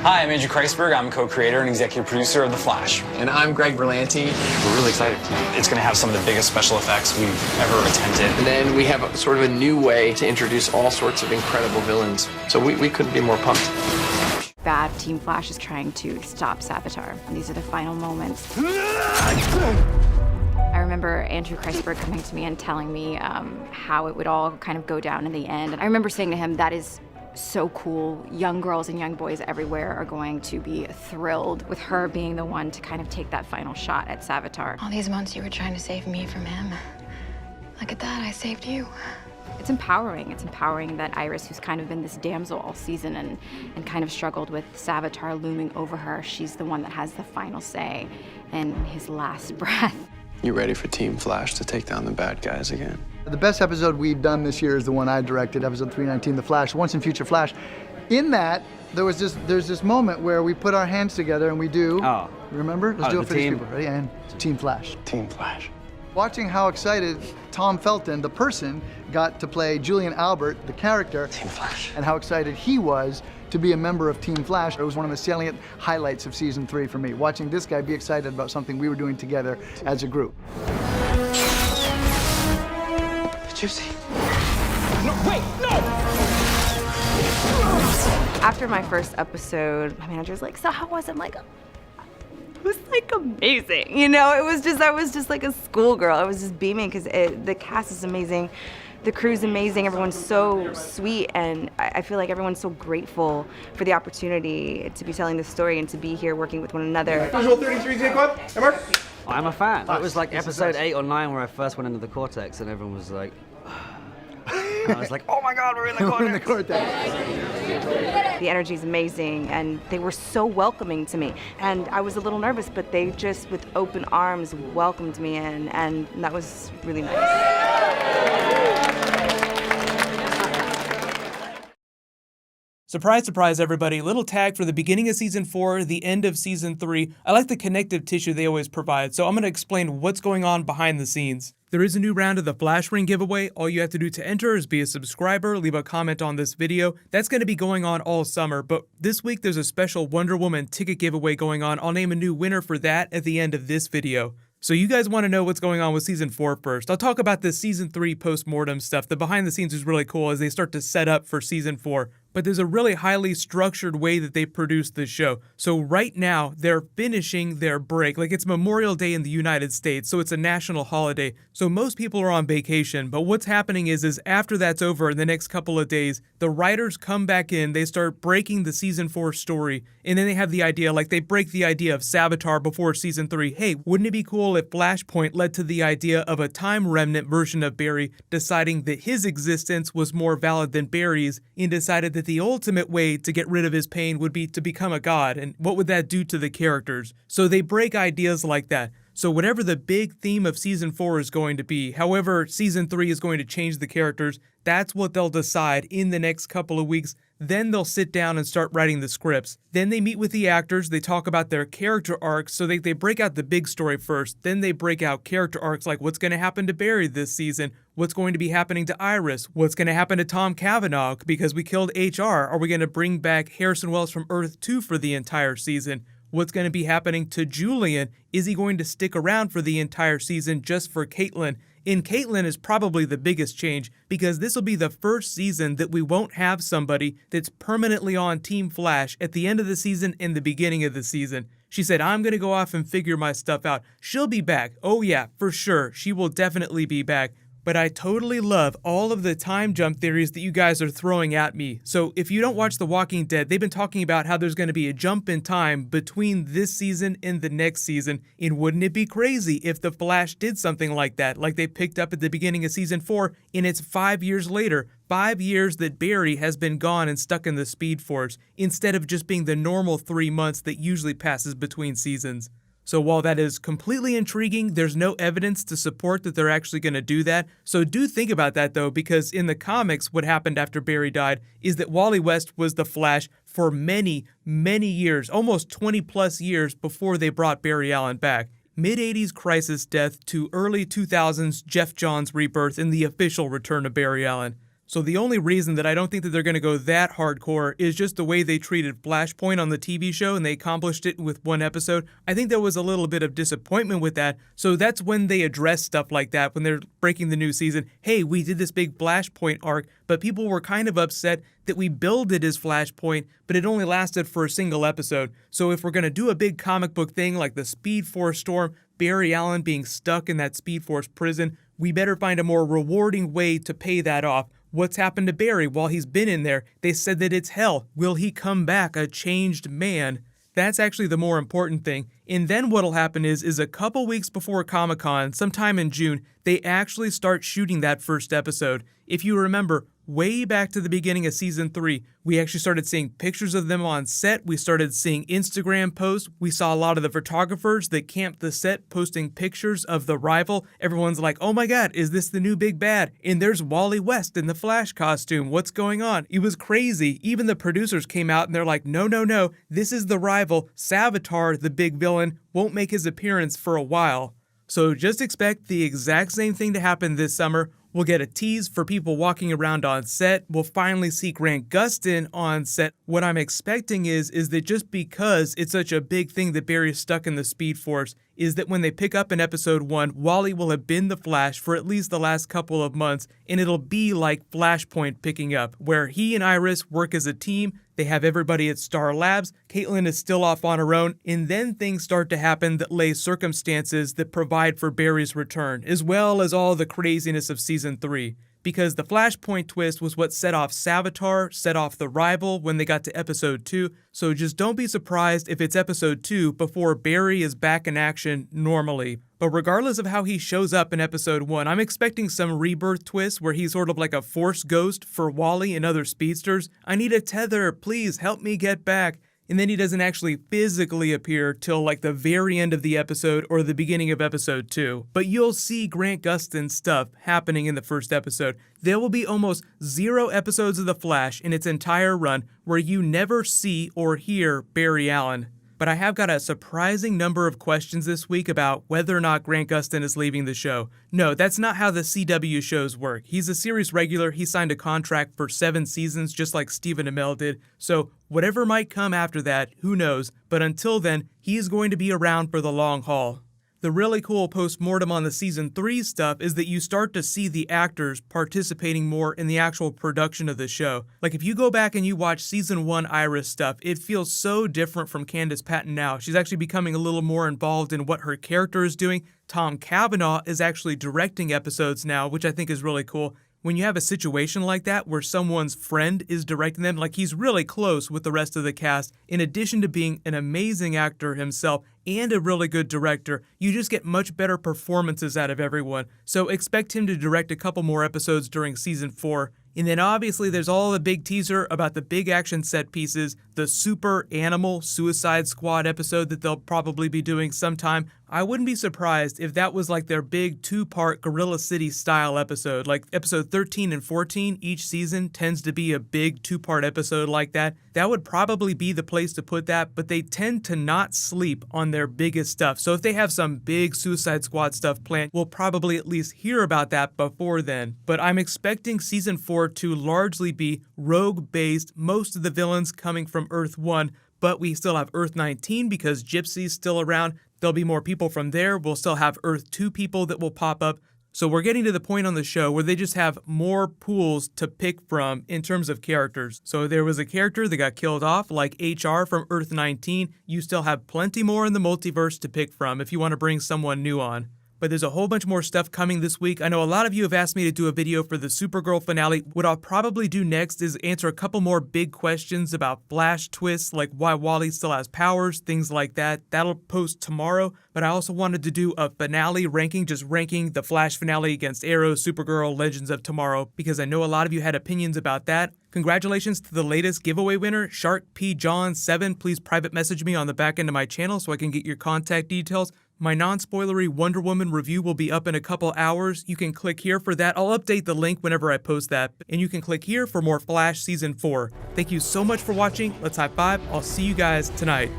Hi, I'm Andrew Kreisberg. I'm co-creator and executive producer of The Flash. And I'm Greg Berlanti. We're really excited. It's going to have some of the biggest special effects we've ever attempted. And then we have sort of a new way to introduce all sorts of incredible villains. So we couldn't be more pumped. Bad Team Flash is trying to stop Savitar. And these are the final moments. I remember Andrew Kreisberg coming to me and telling me how it would all kind of go down in the end. And I remember saying to him, that is so cool. Young girls and young boys everywhere are going to be thrilled with her being the one to kind of take that final shot at Savitar. All these months you were trying to save me from him. Look at that, I saved you. It's empowering. It's empowering that Iris, who's kind of been this damsel all season and kind of struggled with Savitar looming over her, she's the one that has the final say and his last breath. You ready for Team Flash to take down the bad guys again? The best episode we've done this year is the one I directed, episode 319, The Flash, Once and Future Flash. In that, there's this moment where we put our hands together and we do, remember? Let's do it for these people, ready? And Team Flash. Team Flash. Watching how excited Tom Felton, the person, got to play Julian Albert, the character, Team Flash. and how excited he was to be a member of Team Flash. It was one of the salient highlights of season 3 for me, watching this guy be excited about something we were doing together as a group. Did you see? No, wait, no! After my first episode, my manager's like, so how was it? I'm like, it was like amazing. You know, I was just like a schoolgirl. I was just beaming because the cast is amazing. The crew's amazing, everyone's so sweet, and I feel like everyone's so grateful for the opportunity to be telling this story and to be here working with one another. Visual 33, take one. Hey, Mark. I'm a fan. That was like episode 8 or 9 where I first went into the Cortex and everyone was like, I was like, oh my God, we're in the Cortex. We're in the Cortex. The energy is amazing, and they were so welcoming to me. And I was a little nervous, but they just, with open arms, welcomed me in, and that was really nice. Surprise, surprise, everybody. Little tag for the beginning of Season 4, the end of Season 3. I like the connective tissue they always provide, so I'm going to explain what's going on behind the scenes. There is a new round of the Flash Ring giveaway. All you have to do to enter is be a subscriber, leave a comment on this video. That's going to be going on all summer, but this week there's a special Wonder Woman ticket giveaway going on. I'll name a new winner for that at the end of this video. So you guys want to know what's going on with Season 4 first. I'll talk about the Season 3 post-mortem stuff. The behind the scenes is really cool as they start to set up for Season 4. But there's a really highly structured way that they produce this show. So right now, they're finishing their break. Like, it's Memorial Day in the United States, so it's a national holiday. So most people are on vacation. But what's happening is after that's over in the next couple of days, the writers come back in, they start breaking the Season 4 story, and then they have the idea, like they break the idea of Savitar before Season 3. Hey, wouldn't it be cool if Flashpoint led to the idea of a time remnant version of Barry deciding that his existence was more valid than Barry's, and decided that the ultimate way to get rid of his pain would be to become a god, and what would that do to the characters? So they break ideas like that. So whatever the big theme of Season 4 is going to be, however Season 3 is going to change the characters, that's what they'll decide in the next couple of weeks. Then they'll sit down and start writing the scripts. Then they meet with the actors, they talk about their character arcs, so they break out the big story first. Then they break out character arcs like what's going to happen to Barry this season, what's going to be happening to Iris, what's going to happen to Tom Cavanaugh because we killed HR, are we going to bring back Harrison Wells from Earth 2 for the entire season? What's going to be happening to Julian? Is he going to stick around for the entire season just for Caitlin? And Caitlin is probably the biggest change because this will be the first season that we won't have somebody that's permanently on Team Flash at the end of the season and the beginning of the season. She said, I'm going to go off and figure my stuff out. She'll be back. Oh yeah, for sure. She will definitely be back. But I totally love all of the time jump theories that you guys are throwing at me. So if you don't watch The Walking Dead, they've been talking about how there's going to be a jump in time between this season and the next season. And wouldn't it be crazy if The Flash did something like that, like they picked up at the beginning of Season 4, and it's 5 years later, 5 years that Barry has been gone and stuck in the Speed Force, instead of just being the normal 3 months that usually passes between seasons. So while that is completely intriguing, there's no evidence to support that they're actually going to do that. So do think about that though, because in the comics, what happened after Barry died is that Wally West was the Flash for many, many years, almost 20 plus years before they brought Barry Allen back. Mid-80s Crisis death to early 2000s Jeff Johns rebirth and the official return of Barry Allen. So the only reason that I don't think that they're going to go that hardcore is just the way they treated Flashpoint on the TV show, and they accomplished it with one episode. I think there was a little bit of disappointment with that, so that's when they address stuff like that, when they're breaking the new season. Hey, we did this big Flashpoint arc, but people were kind of upset that we billed it as Flashpoint, but it only lasted for a single episode. So if we're going to do a big comic book thing like the Speed Force storm, Barry Allen being stuck in that Speed Force prison, we better find a more rewarding way to pay that off. What's happened to Barry while he's been in there? They said that it's hell. Will he come back a changed man? That's actually the more important thing. And then what'll happen is a couple weeks before Comic-Con, sometime in June, they actually start shooting that first episode. If you remember, way back to the beginning of season 3, we actually started seeing pictures of them on set. We started seeing Instagram posts. We saw a lot of the photographers that camped the set posting pictures of the rival. Everyone's like, oh my God, is this the new big bad? And there's Wally West in the Flash costume. What's going on? It was crazy. Even the producers came out and they're like, no, this is the rival. Savitar, the big villain, won't make his appearance for a while. So just expect the exact same thing to happen this summer. We'll get a tease for people walking around on set. We'll finally see Grant Gustin on set. What I'm expecting is that just because it's such a big thing that Barry's stuck in the Speed Force, is that when they pick up in episode 1, Wally will have been the Flash for at least the last couple of months, and it'll be like Flashpoint picking up, where he and Iris work as a team. They have everybody at Star Labs. Caitlin is still off on her own, and then things start to happen that lay circumstances that provide for Barry's return, as well as all the craziness of season 3. Because the Flashpoint twist was what set off Savitar, set off the rival when they got to episode 2, so just don't be surprised if it's episode 2 before Barry is back in action normally. But regardless of how he shows up in episode 1, I'm expecting some rebirth twist where he's sort of like a force ghost for Wally and other speedsters. I need a tether, please help me get back. And then he doesn't actually physically appear till like the very end of the episode or the beginning of episode 2. But you'll see Grant Gustin stuff happening in the first episode. There will be almost 0 episodes of The Flash in its entire run where you never see or hear Barry Allen. But I have got a surprising number of questions this week about whether or not Grant Gustin is leaving the show. No, that's not how the CW shows work. He's a series regular. He signed a contract for 7 seasons, just like Stephen Amell did. So whatever might come after that, who knows? But until then, he is going to be around for the long haul. The really cool post-mortem on the season 3 stuff is that you start to see the actors participating more in the actual production of the show. Like if you go back and you watch season 1 Iris stuff, it feels so different from Candace Patton now. She's actually becoming a little more involved in what her character is doing. Tom Cavanaugh is actually directing episodes now, which I think is really cool. When you have a situation like that where someone's friend is directing them, like he's really close with the rest of the cast, in addition to being an amazing actor himself and a really good director, you just get much better performances out of everyone. So expect him to direct a couple more episodes during season 4. And then obviously there's all the big teaser about the big action set pieces, the Super Animal Suicide Squad episode that they'll probably be doing sometime. I wouldn't be surprised if that was like their big 2-part Gorilla City style episode. Like episode 13 and 14 each season tends to be a big 2-part episode like that. That would probably be the place to put that, but they tend to not sleep on their biggest stuff. So if they have some big Suicide Squad stuff planned, we'll probably at least hear about that before then. But I'm expecting season 4 to largely be rogue-based, most of the villains coming from Earth 1, but we still have Earth 19 because Gypsy's still around. There'll be more people from there. We'll still have Earth 2 people that will pop up. So we're getting to the point on the show where they just have more pools to pick from in terms of characters. So there was a character that got killed off, like HR from Earth 19. You still have plenty more in the multiverse to pick from if you want to bring someone new on. But there's a whole bunch more stuff coming this week. I know a lot of you have asked me to do a video for the Supergirl finale. What I'll probably do next is answer a couple more big questions about Flash twists, like why Wally still has powers, things like that. That'll post tomorrow. But I also wanted to do a finale ranking, just ranking the Flash finale against Arrow, Supergirl, Legends of Tomorrow, because I know a lot of you had opinions about that. Congratulations to the latest giveaway winner, Shark P. John 7. Please private message me on the back end of my channel so I can get your contact details. My non-spoilery Wonder Woman review will be up in a couple hours. You can click here for that. I'll update the link whenever I post that. And you can click here for more Flash Season 4. Thank you so much for watching. Let's high five. I'll see you guys tonight.